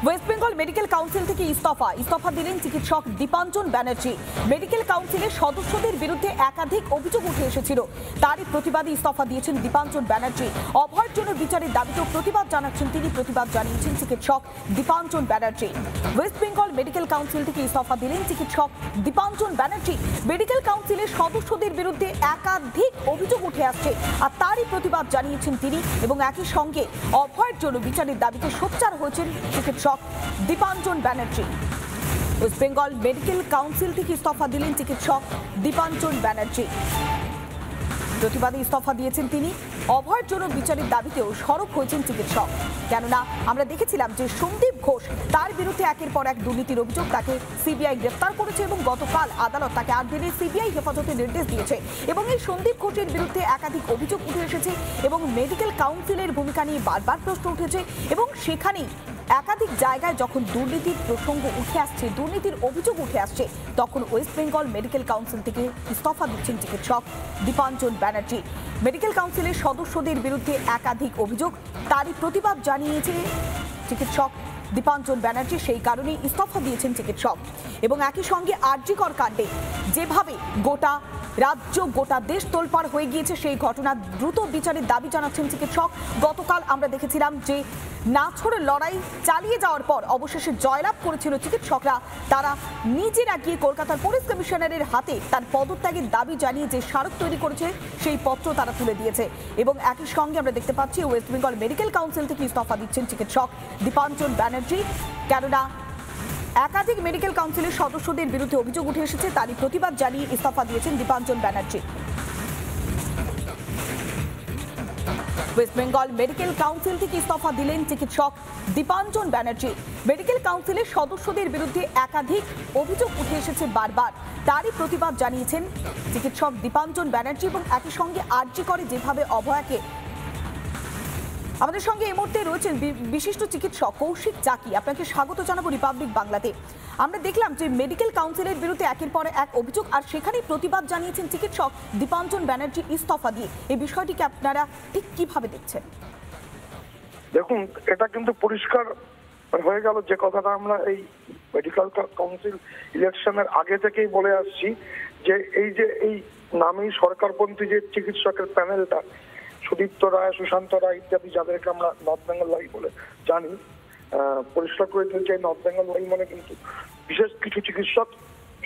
West Bengal medical council থেকে ইস্তফা দিলেন চিকিৎসক দীপাঞ্জন ব্যানার্জি। মেডিকেল কাউন্সিলের সদস্যদের বিরুদ্ধে একাধিক অভিযোগ উঠে এসেছিল, তারই প্রতিবাদে ইস্তফা দিয়েছেন দীপাঞ্জন ব্যানার্জি। অভয়ের জন্য বিচারের দাবিতেও প্রতিবাদ জানাচ্ছেন তিনি। প্রতিবাদ জানিয়েছেন চিকিৎসক Dipanjan Banerjee. West Bengal medical council থেকে ইস্তফা দিলেন চিকিৎসক দীপাঞ্জন ব্যানার্জি। মেডিকেল কাউন্সিলের সদস্যদের বিরুদ্ধে একাধিক অভিযোগ উঠে আসছে, আর তারই প্রতিবাদ জানিয়েছেন তিনি। এবং একই সঙ্গে অভয়ের জন্য বিচারের দাবিতে সোচ্চার হয়েছেন চিকিৎসক Dipanjan Banerjee. West Bengal medical council থেকে ইস্তফা দিলেন চিকিৎসক দীপাঞ্জন ব্যানার্জি। প্রতিবাদে ইস্তফা দিয়েছেন তিনি। অভয়ের জন্য বিচারের দাবিতেও সরব হয়েছেন চিকিৎসক। কেননা আমরা দেখেছিলাম যে সন্দীপ ঘোষ, তার বিরুদ্ধে একের পর এক দুর্নীতির অভিযোগ, তাকে সিবিআই গ্রেফতার করেছে এবং গতকাল আদালত তাকে 8 দিনের সিবিআই হেফাজতের নির্দেশ দিয়েছে। এবং এই সন্দীপ ঘোষের বিরুদ্ধে একাধিক অভিযোগ উঠে এসেছে এবং মেডিকেল কাউন্সিলের ভূমিকা নিয়ে বারবার প্রশ্ন উঠেছে। এবং সেখানেই একাধিক জায়গায় যখন দুর্নীতির প্রসঙ্গ উঠে আসছে, দুর্নীতির অভিযোগ উঠে আসছে, তখন ওয়েস্ট বেঙ্গল মেডিকেল কাউন্সিল থেকে ইস্তফা দিচ্ছেন চিকিৎসক দীপাঞ্জন ব্যানার্জি। মেডিকেল কাউন্সিলের সদস্যদের বিরুদ্ধে একাধিক অভিযোগ, তারই প্রতিবাদ জানিয়েছে চিকিৎসক দীপাঞ্জন ব্যানার্জি। সেই কারণেই ইস্তফা দিয়েছেন চিকিৎসক। এবং একই সঙ্গে আরজিকর কাণ্ডে যেভাবে গোটা রাজ্য, গোটা দেশ তোলপাড় হয়ে গিয়েছে, সেই ঘটনা দ্রুত বিচারের দাবি জানাচ্ছেন চিকিৎসক। গতকাল আমরা দেখেছিলাম যে নাছোড়ের লড়াই চালিয়ে যাওয়ার পর অবশেষে জয়লাভ করেছিল চিকিৎসকরা। তারা নিজেরা গিয়ে কলকাতার পুলিশ কমিশনারের হাতে তার পদত্যাগের দাবি জানিয়ে যে স্মারক তৈরি করেছে, সেই পত্র তারা তুলে দিয়েছে। এবং একই সঙ্গে আমরা দেখতে পাচ্ছি ওয়েস্ট বেঙ্গল মেডিকেল কাউন্সিল থেকে ইস্তফা দিচ্ছেন চিকিৎসক দীপাঞ্জন ব্যানার্জি। কেননা একাধিক মেডিকেল কাউন্সিলের সদস্যদের বিরুদ্ধে অভিযোগ উঠে এসেছে, তারই প্রতিবাদ জানিয়ে ইস্তফা দিয়েছেন Dipanjan Banerjee. West Bengal medical council থেকে ইস্তফা দিলেন চিকিৎসক দীপাঞ্জন ব্যানার্জি। মেডিকেল কাউন্সিলের সদস্যদের বিরুদ্ধে একাধিক অভিযোগ উঠে এসেছে বারবার, তারই প্রতিবাদ জানিয়েছেন চিকিৎসক দীপাঞ্জন ব্যানার্জি। এবং একই সঙ্গে আরজি করে যেভাবে অভয়াকে, আমাদের সঙ্গে এই মুহূর্তে রয়েছেন বিশিষ্ট চিকিৎসক কৌশিক চাকি। আপনাকে স্বাগত জানাবো রিপাবলিক বাংলাতে। আমরা দেখলাম যে মেডিকেল কাউন্সিলের বিরুদ্ধে একের পর এক অভিযোগ, আর সেখানেই প্রতিবাদ জানিয়েছেন চিকিৎসক দীপাঞ্জন ব্যানার্জি ইস্তফা দিয়ে। এই বিষয়টিকে আপনারা ঠিক কিভাবে দেখছেন? দেখুন, এটা কিন্তু পরিষ্কার হয়ে গেল যে কথাটা আমরা এই মেডিকেল কাউন্সিল ইলেকশনের আগে থেকেই বলে আসছি, যে এই নামেই সরকারপন্থী যে চিকিৎসকের প্যানেলটা, সুদীপ্ত রায়, সুশান্ত রায় ইত্যাদি, যাদেরকে আমরা নর্থ বেঙ্গল ওয়াই বলে জানি, পরিষ্কার করে দিয়েছে এই নর্থ বেঙ্গল ওয়াই মানে কিন্তু বিশেষ কিছু চিকিৎসক,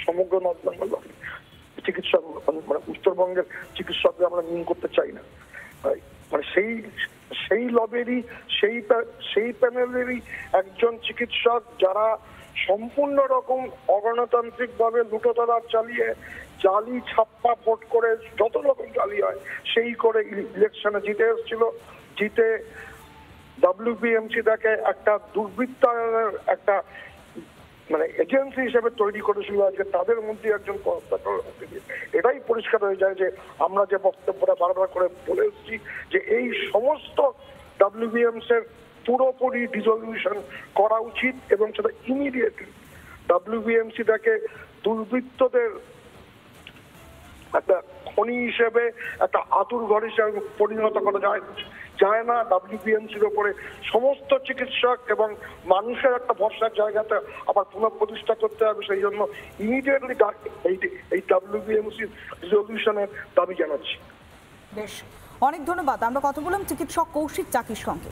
সমগ্র নর্থ বেঙ্গল চিকিৎসক, মানে উত্তরবঙ্গের চিকিৎসকদের আমরা মিন করতে চাই না। মানে সেই লবেরই, সেই প্যানেলেরই একজন চিকিৎসক, যারা সম্পূর্ণ রকম অগণতান্ত্রিক ভাবে লুটোতরাজ চালিয়ে, জালি ছাপ্পা ভোট করে, যত রকম জালি হয় সেই করে ইলেকশনে জিতে এসেছিল। জিতে WBMC-টাকে একটা দুর্বৃত্তায়নের একটা মানে এজেন্সি হিসেবে তৈরি করেছিল। আজকে তাদের মধ্যে একজন এটাই পরিষ্কার হয়ে যায় যে আমরা যে বক্তব্যটা বারবার করে বলে এসেছি, যে এই সমস্ত WBMC-র পুরোপুরি ডিসলিউশন করা উচিত এবং সেটা ইমিডিয়েটলি। WBMC-টাকে দুর্বৃত্তদের একটা খনি হিসেবে, একটা আতুর ঘর হিসেবে পরিণত করা যায় না। WBMC-র উপরে সমস্ত চিকিৎসক এবং মানুষের একটা ভরসার জায়গাতে আবার পুনঃপ্রতিষ্ঠা করতে হবে। সেই জন্য ইমিডিয়েটলি এই WBMC রিজলিউশনের দাবি জানাচ্ছি। বেশ, অনেক ধন্যবাদ। আমরা কথা বললাম চিকিৎসক কৌশিক চাকির সঙ্গে।